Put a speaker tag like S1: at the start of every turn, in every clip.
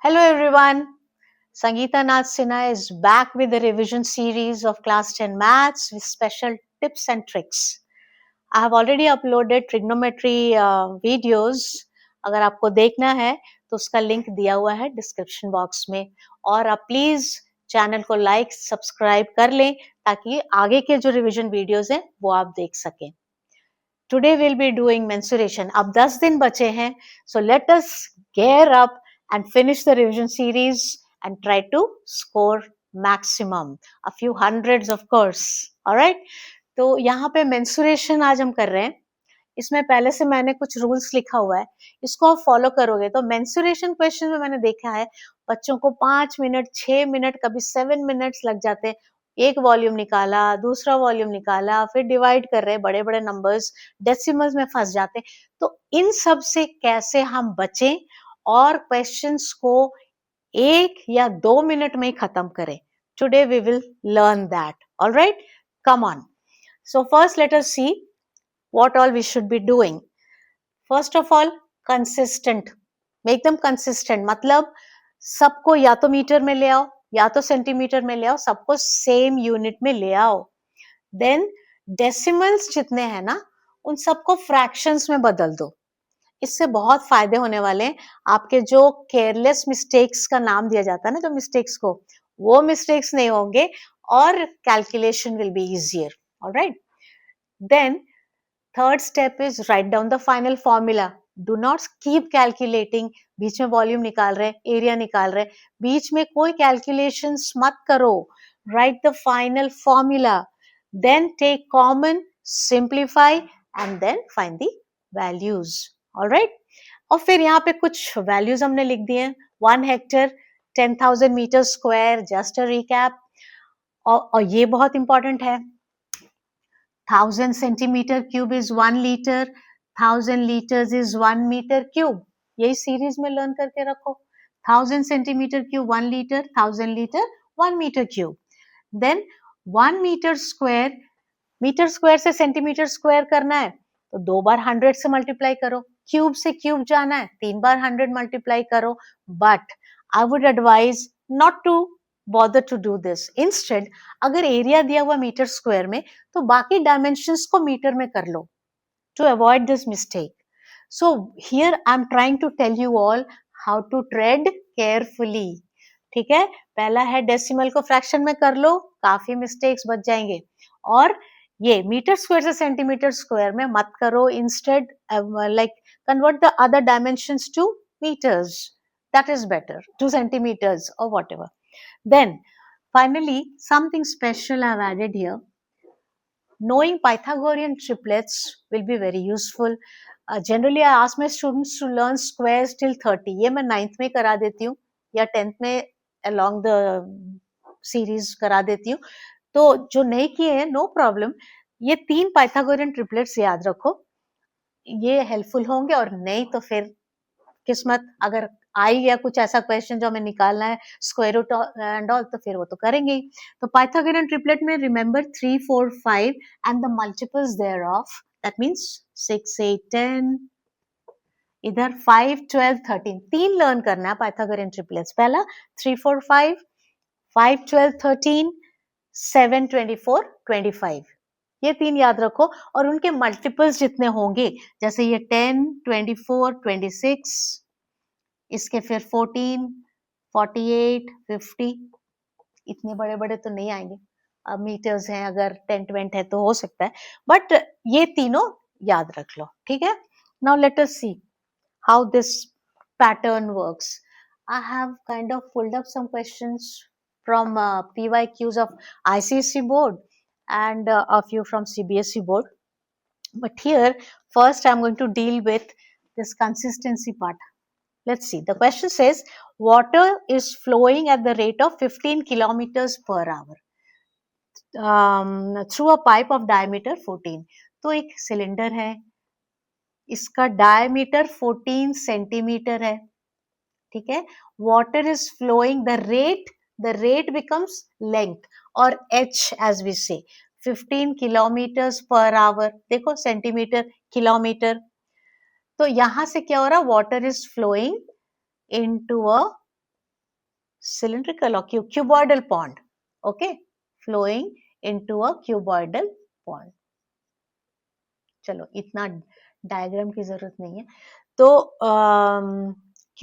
S1: Hello everyone. Sangeeta Nath Sinha is back with the revision series of class 10 maths with special tips and tricks. I have already uploaded trigonometry videos. अगर आपको देखना है तो उसका link दिया हुआ है डिस्क्रिप्शन बॉक्स में और आप प्लीज चैनल को लाइक सब्सक्राइब कर लें ताकि आगे के जो रिवीजन वीडियोस हैं वो आप देख सकें. Today we'll be doing mensuration. अब 10 दिन बचे हैं. So let us gear up and finish the revision series and try to score maximum. A few hundreds of course. Alright? तो यहाँ पे mensuration आज हम कर रहे हैं. इसमें पहले से मैंने कुछ रूल्स लिखा हुआ है, इसको आप फॉलो करोगे तो मेंसुरेशन क्वेश्चन में मैंने देखा है बच्चों को 5 मिनट 6 मिनट कभी 7 मिनट्स लग जाते हैं. एक वॉल्यूम निकाला, दूसरा वॉल्यूम निकाला, फिर डिवाइड कर रहे बड़े बड़े नंबर्स, डेसिमल्स में फंस जाते हैं. तो इन सब से कैसे हम बचें और क्वेश्चंस को 1 या 2 मिनट में ही खत्म करें. Today we will learn that. Alright, come on. So first let us see what all we should be doing. First of all, consistent. Make them consistent. मतलब सबको या तो मीटर में ले आओ या तो सेंटीमीटर में ले आओ, सबको सेम यूनिट में ले आओ. देन डेसिमल्स जितने हैं ना उन सबको फ्रैक्शंस में बदल दो. इससे बहुत फायदे होने वाले हैं. आपके जो केयरलेस मिस्टेक्स का नाम दिया जाता है ना, जो मिस्टेक्स को, वो मिस्टेक्स नहीं होंगे और calculation will be easier. Alright. Then third step is write down the final formula. Do not keep calculating. बीच में वॉल्यूम निकाल रहे, एरिया निकाल रहे, बीच में कोई कैलकुलेशंस मत करो. Write the final formula, then take common, simplify and then find the values. Alright. और फिर यहाँ पे कुछ वैल्यूज हमने लिख दिए. 1 hectare 10,000 metre square. Just a recap. और ये बहुत इंपॉर्टेंट है. 1000 centimeter cube is 1 liter, 1000 liters is 1 meter cube. यही सीरीज में लर्न करके रखो. 1000 centimeter cube 1 liter, 1000 liter 1 meter cube. Then 1 meter square, metre square से सेंटीमीटर स्क्वायर करना है तो 2 बार 100 से मल्टीप्लाई करो. क्यूब से क्यूब जाना है, 3 बार 100 मल्टीप्लाई करो. But I would advise not to bother to do this. Instead, अगर एरिया दिया हुआ मीटर स्क्वायर में तो बाकी डायमेंशंस को मीटर में कर लो to avoid this mistake. So here I'm trying to tell you all how to tread carefully. ठीक है. पहला है डेसिमल को फ्रैक्शन में कर लो, काफी मिस्टेक्स बच जाएंगे. और ये मीटर स्क्वायर से सेंटीमीटर स्क्वायर में मत करो. Instead like convert the other dimensions to meters. That is better, to centimeters or whatever. Then finally, something special I've added here. Knowing Pythagorean triplets will be very useful. Generally I ask my students to learn squares till 30. ये मैं 9th में करा देती हूँ या 10th में along the series करा देती हूँ. तो जो नहीं किए हैं नो प्रॉब्लम, ये 3 पाइथागोरियन ट्रिपलेट्स याद रखो. ये हेल्पफुल होंगे. और नहीं तो फिर किस्मत, अगर आई या कुछ ऐसा क्वेश्चन जो हमें निकालना है स्क्वायर रूट एंड ऑल, तो फिर वो तो करेंगे ही. तो पाइथागोरियन ट्रिपलेट में remember 3 4 5 and the multiples thereof. That means 6 8 10, इधर 5 12 13. 3 लर्न करना है पाइथागोरियन ट्रिपलेट्स. पहला 3 4 5, 5 12 13, 7 24 25. ये 3 याद रखो और उनके मल्टीपल्स जितने होंगे, जैसे ये 10 24 26, इसके फिर 14 48 50. इतने बड़े बड़े तो नहीं आएंगे. अब मीटर्स हैं, अगर 10 20 है तो हो सकता है, बट ये तीनों याद रख लो. ठीक है. Now let us see how this pattern works. I have kind of pulled up some questions from PYQs of ICSE board and a few from CBSE board. But here, first I'm going to deal with this consistency part. Let's see. The question says, water is flowing at the rate of 15 kilometers per hour through a pipe of diameter 14. तो एक cylinder है, इसका diameter 14 centimetre है. ठीक है. Water is flowing, the rate becomes length or h as we say. 15 kilometers per hour. देखो centimetre kilometre. तो यहां से क्या हो रहा है, water is flowing into a cylindrical or cuboidal pond. Okay, flowing into a cuboidal pond. चलो इतना डायग्राम की जरूरत नहीं है. तो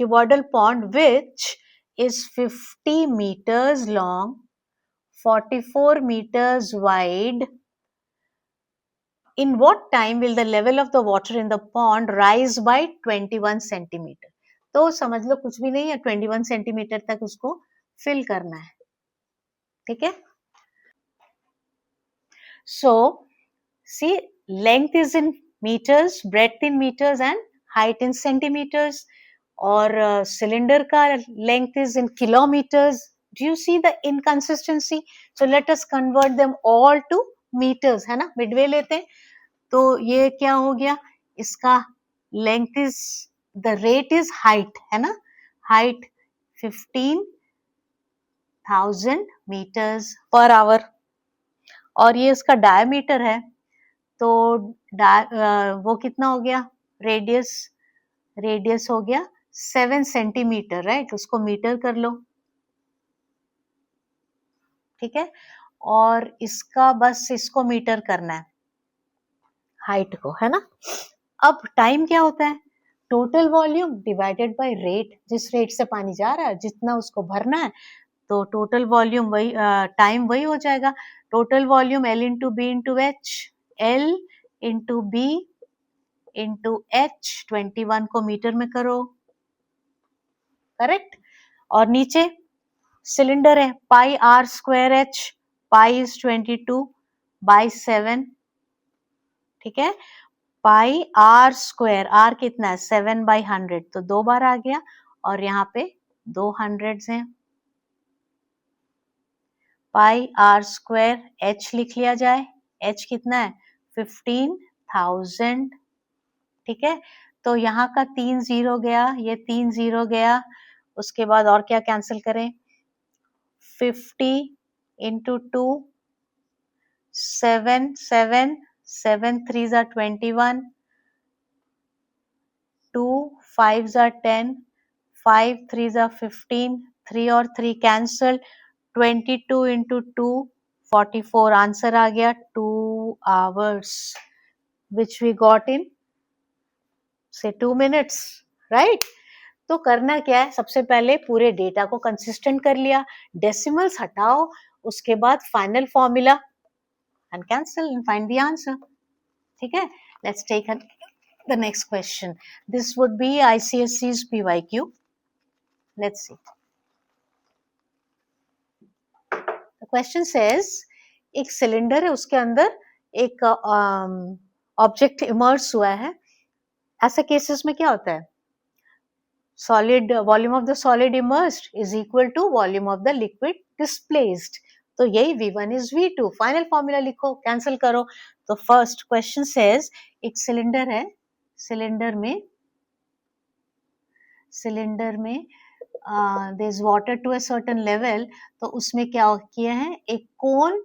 S1: cuboidal pond which is 50 meters long, 44 meters wide. In what time will the level of the water in the pond rise by 21 centimeter? तो समझ लो कुछ भी नहीं है, 21 सेंटीमीटर तक उसको फिल करना है. ठीक है. So see, length is in meters, breadth in meters and height in centimeters. और cylinder का length is in kilometers. Do you see the inconsistency? So let us convert them all to meters, है ना. midway लेते हैं. तो ये क्या हो गया, इसका length is, the rate is height, है ना. height 15,000 meters per hour. और ये इसका diameter है, तो वो कितना हो गया, रेडियस हो गया 7 सेंटीमीटर, राइट. उसको मीटर कर लो. ठीक है. और इसका बस इसको मीटर करना है, हाइट को, है ना. अब टाइम क्या होता है, total volume divided by rate. जिस रेट से पानी जा रहा है, जितना उसको भरना है, तो टोटल वॉल्यूम वही, टाइम वही हो जाएगा. Total volume L into B into H. L into B into H, 21 को मीटर में करो, करेक्ट. और नीचे सिलेंडर है, pi R square H. Pi is 22 by 7. ठीक है. पाई आर स्क्वायर, आर कितना है 7 बाई 100, तो 2 बार आ गया. और यहाँ पे 2 हंड्रेड्स हैं. पाई आर स्क्वायर एच लिख लिया जाए. एच कितना है 15,000. ठीक है. तो यहाँ का 3 जीरो गया, ये 3 जीरो गया. उसके बाद और क्या कैंसिल करें, 50 into 2, 7 7 7 3s are 21, 2 5s are 10, 5 3s are 15, 3 और 3 cancel, 22 into 2 44. आंसर आ गया 2 hours, which we got in say 2 minutes, right. तो करना क्या है, सबसे पहले पूरे डेटा को कंसिस्टेंट कर लिया, डेसिमल्स हटाओ, उसके बाद final formula and cancel and find the answer. ठीक है. Let's take the next question. This would be ICSE's PYQ. Let's see. The question says, एक सिलेंडर है, उसके अंदर एक ऑब्जेक्ट इमर्ज हुआ है. ऐसे केसेस में क्या होता है, solid volume of the solid immersed is equal to volume of the liquid displaced. तो यही V1 is V2. Final formula लिखो, कैंसिल करो. तो फर्स्ट क्वेश्चन सेज, एक सिलेंडर है, सिलेंडर में there is water to a certain level. तो उसमें क्या किया है, एक कोन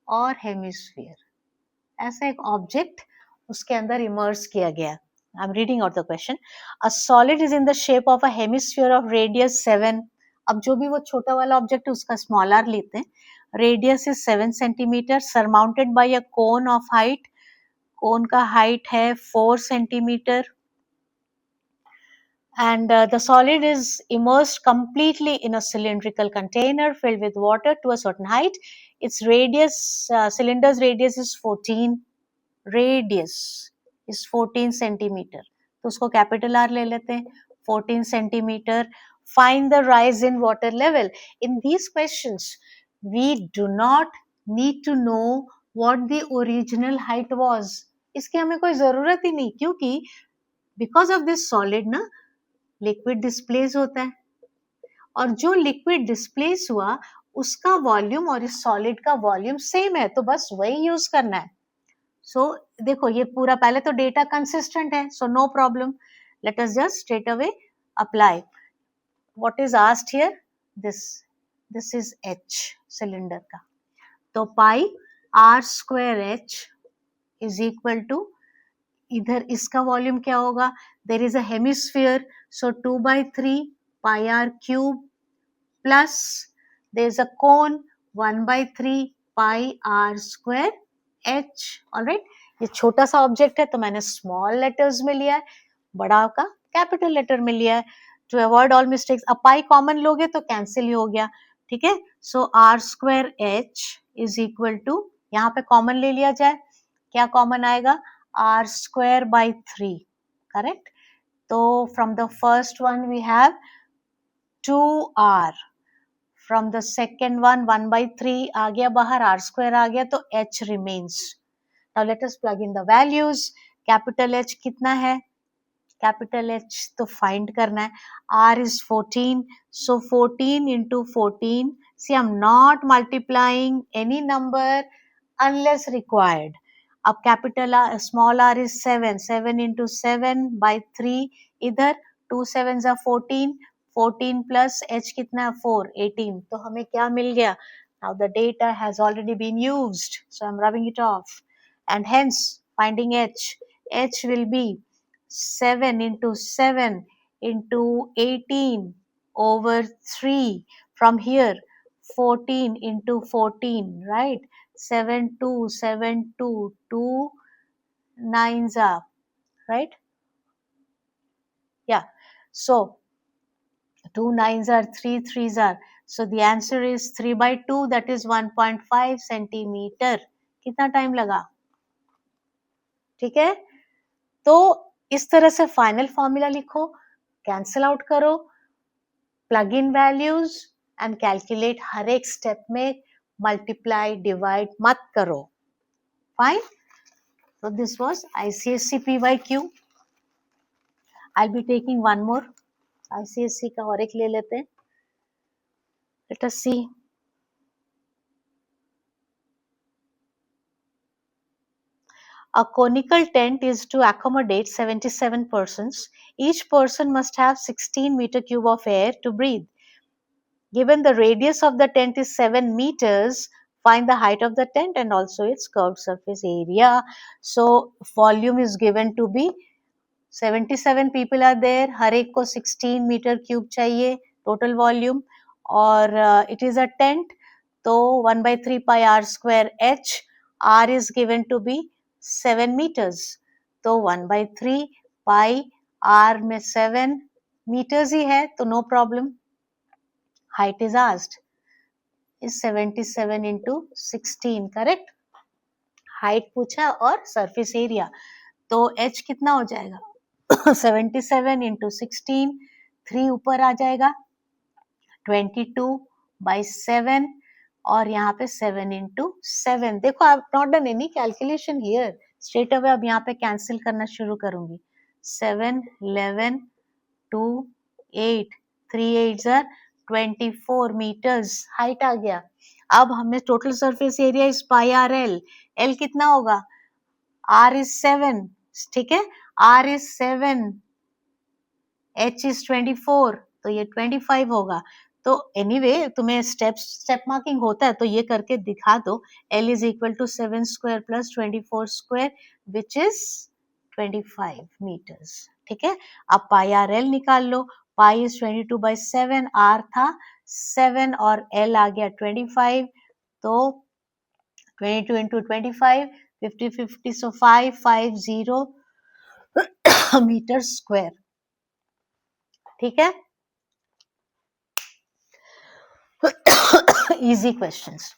S1: और हेमिस्फीयर, ऐसा एक ऑब्जेक्ट उसके अंदर इमर्स किया गया. I'm reading out the question. A solid is in the shape of a hemisphere of radius 7. अब जो भी वो छोटा वाला ऑब्जेक्ट है उसका स्मॉलर लेते हैं. Radius is 7 centimetre, surmounted by a cone of height. Cone का हाइट है 4 centimetre. And the solid is immersed completely in a cylindrical container filled with water to a certain height. Its radius, cylinder's radius is 14. Radius is 14 centimeter. तो उसको capital R ले लेते हैं, 14 centimetre. Find the rise in water level. In these questions, we do not need to know what the original height was. इसकी हमें कोई जरूरत ही नहीं, क्योंकि because of this solid ना लिक्विड डिस्प्लेस होता है, और जो लिक्विड डिस्प्लेस हुआ उसका वॉल्यूम और इस सॉलिड का वॉल्यूम सेम है, तो बस वही यूज करना है. सो देखो ये पूरा पहले तो डेटा कंसिस्टेंट है, so no problem. Let us just straight away apply what is asked here. This is H cylinder का. तो pi R square H is equal to, इधर इसका वॉल्यूम क्या होगा, there is a hemisphere, so 2/3 pi r cube plus there is a cone 1/3 pi r square h. Alright, ये छोटा सा object है तो मैंने स्मॉल लेटर्स में लिया है, बड़ा का कैपिटल लेटर में लिया है टू अवॉइड ऑल मिस्टेक्स. अब पाई कॉमन लोगे तो कैंसिल ही हो गया. ठीक है, so R square H is equal to, यहाँ पे कॉमन ले लिया जाए, क्या कॉमन आएगा, आर स्क्वायर बाई 3. करेक्ट. तो from the first one we have 2r, from the second one 1/3 आ गया बाहर, r स्क्वायर आ गया, तो h remains. Now let us plug in the values. Capital H कितना है, कैपिटल H तो फाइंड करना है. R is 14, so 14 into 14. See, I'm not multiplying any number unless required. अब capital small r is 7, 7 into 7 by 3. इधर 2 7s are 14, 14 plus h कितना है 4, 18. तो हमें क्या मिल गया. Now the data has already been used, so I'm rubbing it off, and hence finding h will be 7 into 7 into 18 over 3. From here 14 into 14, right? 7 2 7 2 2 9s are, right? Yeah, so 2 9s are 3 3s are, so the answer is 3/2, that is 1.5 centimeter. कितना time लगा. ठीक है, तो इस तरह से final formula लिखो, cancel out करो, plug in values and calculate. हर एक स्टेप में मल्टीप्लाई डिवाइड मत करो. Fine. So this was ICSE PYQ. I'll be taking one more. ICSE का और एक ले लेते हैं. Let us see. A conical tent is to accommodate 77 persons. Each person must have 16 meter cube of air to breathe. Given the radius of the tent is 7 meters, find the height of the tent and also its curved surface area. So volume is given to be 77 people are there, हर एक को 16 metre cube चाहिए total volume, और it is a tent, तो 1/3 pi r square h. r is given to be 7 meters, तो 1/3 pi r में 7 meters ही है तो no problem. height is asked is 77 into 16. Correct. Height पूछा और सरफेस एरिया, तो h कितना हो जाएगा 77 into 16, 3 ऊपर आ जाएगा 22/7, और यहाँ पे 7 into 7. देखो आई have not done any calculation here, straight away अब यहाँ पे कैंसिल करना शुरू करूंगी. 7 11 2 8 3 8s are 24 meters हाइट आ गया. अब हमें total surface area is pi R L. L कितना होगा, r is 7. ठीक है, r is 7, h is 24, तो ये 25 होगा. तो एनीवे तुम्हें स्टेप मार्किंग होता है तो ये करके दिखा दो. l is equal to 7 square plus 24 square which is 25 meters. ठीक है, अब पाई आर एल निकाल लो. पाई इज 22/7, r था 7 और l आ गया 25, तो 22 into 25, 50 50, so 550 meter square. ठीक है, easy questions.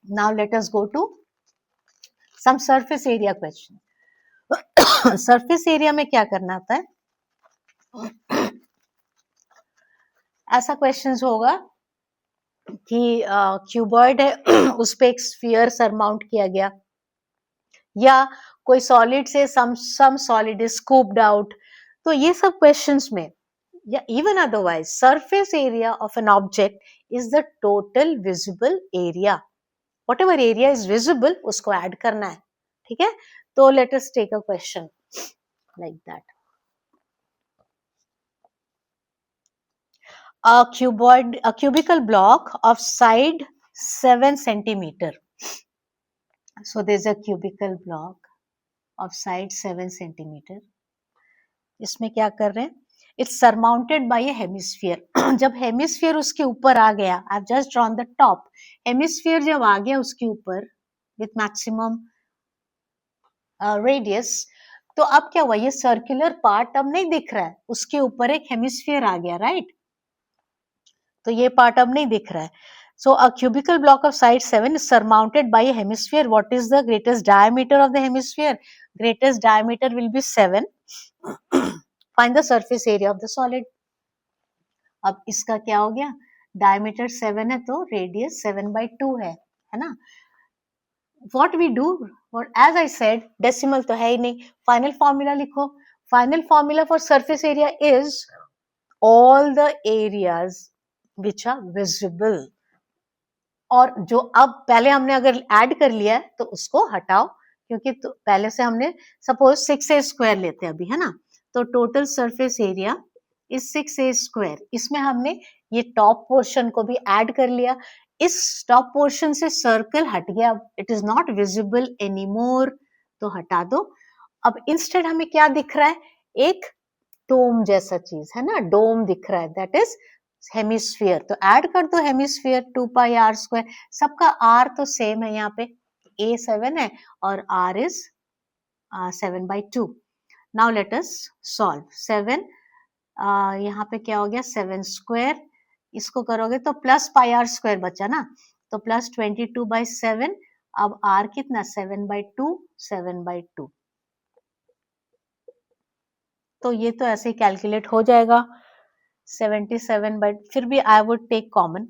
S1: Now let us go to some surface area question. surface area में क्या करना होता है, ऐसा क्वेश्चंस होगा कि क्यूबॉइड है उस पे एक स्फीयर सरमाउंट किया गया, या कोई सॉलिड से some solid is scooped out. तो ये सब क्वेश्चंस में, या even otherwise surface area of an object is the total visible area. Whatever area is visible उसको ऐड करना है. ठीक है, तो let us take a question like that. A cubical block of side 7 centimeter. So there's a cubical block of side 7 centimeter. इसमें क्या कर रहे हैं, it's surmounted bye A hemisphere. जब हेमिस्फीयर उसके ऊपर आ गया, I have just drawn the top, hemisphere जब आ गया उसके ऊपर विथ मैक्सिमम रेडियस, तो अब क्या हुआ, ये सर्कुलर पार्ट अब नहीं दिख रहा है, उसके ऊपर एक हेमिस्फीयर आ गया, राइट? तो ये पार्ट अब नहीं दिख रहा है. So a cubical block of side 7 is surmounted by a hemisphere. What is the greatest diameter of the hemisphere? Greatest diameter will be 7. Find the surface area of the solid. अब इसका क्या हो गया, डायमीटर 7 है तो radius 7/2 है ना. What we do, or as I said, decimal तो है ही नहीं, फाइनल फॉर्मूला लिखो. Final formula for surface area is all the areas which are visible. और जो अब पहले हमने अगर ऐड कर लिया है तो उसको हटाओ, क्योंकि तो पहले से हमने सपोज 6a स्क्वायर लेते हैं अभी, है ना. तो total surface area is 6a square. इसमें हमने ये टॉप पोर्शन को भी ऐड कर लिया. इस टॉप पोर्शन से सर्कल हट गया, it is not visible anymore, तो हटा दो. अब इंस्टेड हमें क्या दिख रहा है, एक डोम जैसा चीज है ना, डोम दिख रहा है, दैट इज हेमिस्फीयर. तो ऐड कर दो हेमिस्फीयर 2 पाई आर स्क्वायर. सबका आर तो सेम है, यहाँ पे a 7 है और r is 7/2. Now let us solve. 7 यहाँ पे क्या हो गया, 7 स्क्वायर, इसको करोगे तो प्लस पाई आर स्क्वायर बचा ना, तो प्लस 22/7. अब r कितना, 7/2, 7/2. तो ये तो ऐसे ही कैलकुलेट हो जाएगा. 77, बट फिर भी आई वुड टेक कॉमन.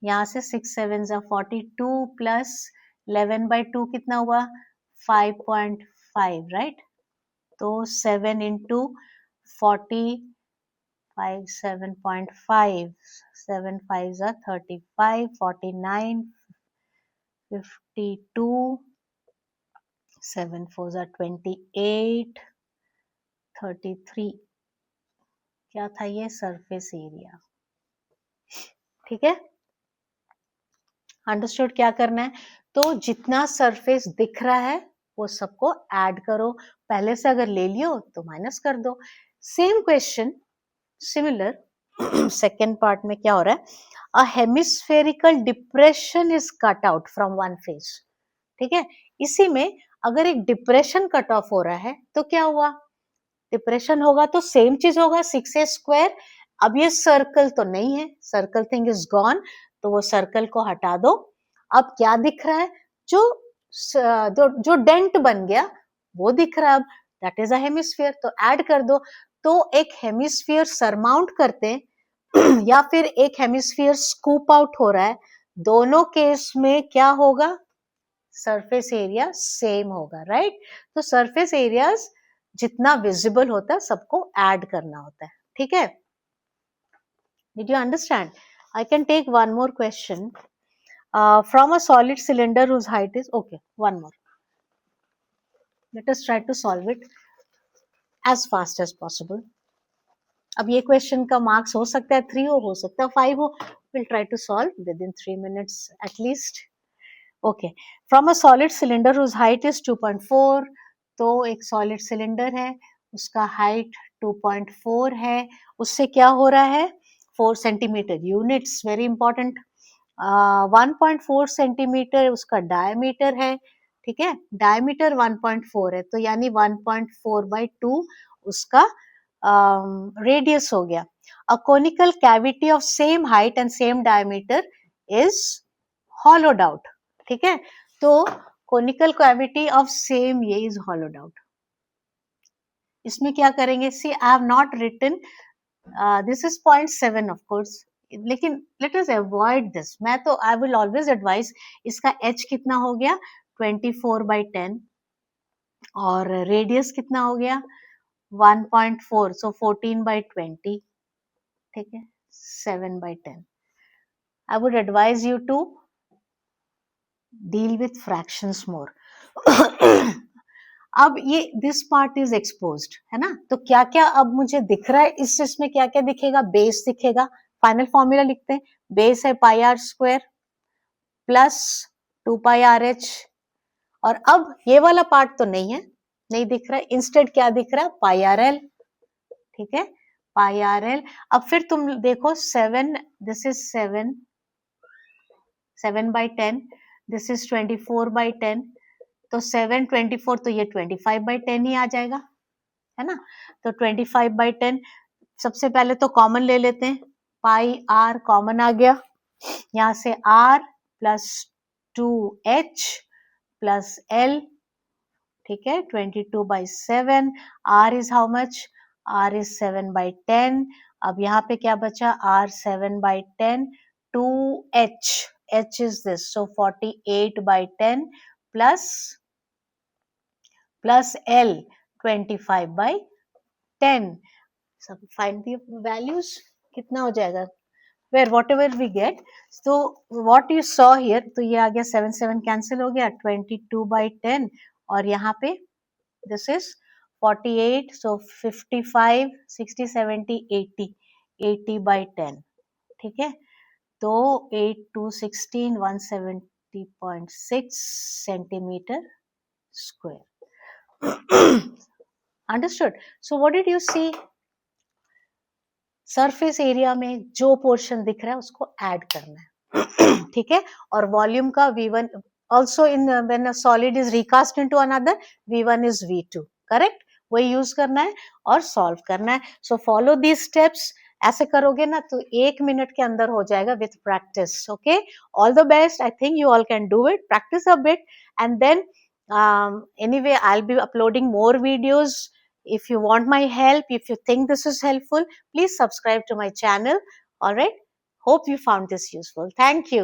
S1: यहाँ से 6 7 42 प्लस 11/2 कितना हुआ, 5.5, राइट. तो 7 इंटू 40, 5 7.5, 7 5 35, 49, 52, 7 4 28, 33. क्या था ये, सरफेस एरिया. ठीक है, अंडरस्टूड. क्या करना है, तो जितना सरफेस दिख रहा है वो सबको ऐड करो. पहले से अगर ले लियो तो माइनस कर दो. Same question, similar second part में क्या हो रहा है, a hemispherical depression is cut out from one face. ठीक है, इसी में अगर एक डिप्रेशन कट ऑफ हो रहा है तो क्या हुआ, डिप्रेशन होगा तो सेम चीज होगा, 6a स्क्वायर. अब ये सर्कल तो नहीं है, सर्कल थिंग इज गॉन, तो वो सर्कल को हटा दो. अब क्या दिख रहा है, जो डेंट बन गया वो दिख रहा है अब, दैट इज अ हेमिस्फीयर. तो ऐड कर दो. तो एक हेमिस्फीयर सरमाउंट करते या फिर एक हेमिस्फीयर स्कूप आउट हो रहा है, दोनों केस में क्या होगा, सरफेस एरिया सेम होगा, राइट. तो सरफेस एरियाज जितना विजिबल होता है सबको ऐड करना होता है. ठीक है, did you understand? I can take one more question from a solid cylinder whose height is okay. One more, let us try to solve it as fast as possible. अब ये क्वेश्चन का marks हो सकता है 3 हो सकता है 5 हो. we'll try to solve within 3 minutes at least. okay, from a solid cylinder whose height is 2.4. तो एक सॉलिड सिलेंडर है, उसका हाइट 2.4 है, उससे क्या हो रहा है, 4 centimetre. Units very important. 1.4 centimetre उसका डायमीटर है. ठीक है, डायमीटर 1.4 है, तो यानी 1.4/2 उसका रेडियस हो गया. A conical cavity of same height and same diameter is hollowed out. ठीक है, तो कोनिकल कैविटी ऑफ सेम, ये इज hollowed out. इसमें क्या करेंगे, see I have not written, this is 0.7 of course, लेकिन लेट अस अवॉइड दिस. मैं तो आई विल ऑलवेज एडवाइस, इसका h कितना हो गया, 24/10, और रेडियस कितना हो गया 1.4, सो 14/20. ठीक है, 7/10. I would advise you to deal with fractions more. अब ये दिस पार्ट इज एक्सपोज्ड है ना, तो क्या क्या अब मुझे दिख रहा है, इसमें क्या क्या दिखेगा, बेस दिखेगा. फाइनल फॉर्मूला लिखते हैं, बेस है pi R square plus 2 pi R H. और अब ये वाला पार्ट तो नहीं है, नहीं दिख रहा है, इंस्टेड क्या दिख रहा है, पाई आर एल. ठीक है, पाई आर एल। अब फिर तुम देखो 7, दिस इज 7/10, दिस इज 24/10, तो 7/24, तो ये 25/10 ही आ जाएगा, है ना। तो 25/10, सबसे पहले तो कॉमन ले लेते हैं, पाई आर कॉमन आ गया, यहाँ से are plus 2h plus L, ठीक है, 22/7, R is how much, R is 7/10, अब यहाँ पे क्या बचा, R 7/10, 2h, h is this, so 48/10 plus L 25/10. So find the values, कितना हो जाएगा, where whatever we get, so what you saw here, तो ये आ गया 7 कैंसिल हो गया, 22/10, और यहाँ पे this is 48, so 55, 60, 70, 80, 80/10, ठीक है, तो 8 2 16, 170.6 centimeter square. Understood? So what did you see? Surface area में जो पोर्शन दिख रहा है उसको ऐड करना है, ठीक है, और वॉल्यूम का V1 also in when a solid is recast into another, V1 is V2, correct, वही यूज करना है और सॉल्व करना है. सो फॉलो these steps, ऐसे करोगे ना तो 1 मिनट के अंदर हो जाएगा with practice. Okay, all the best. I think you all can do it. Practice a bit, and then anyway I'll be uploading more videos. If you want my help, if you think this is helpful, please subscribe to my channel. All right, hope you found this useful. Thank you.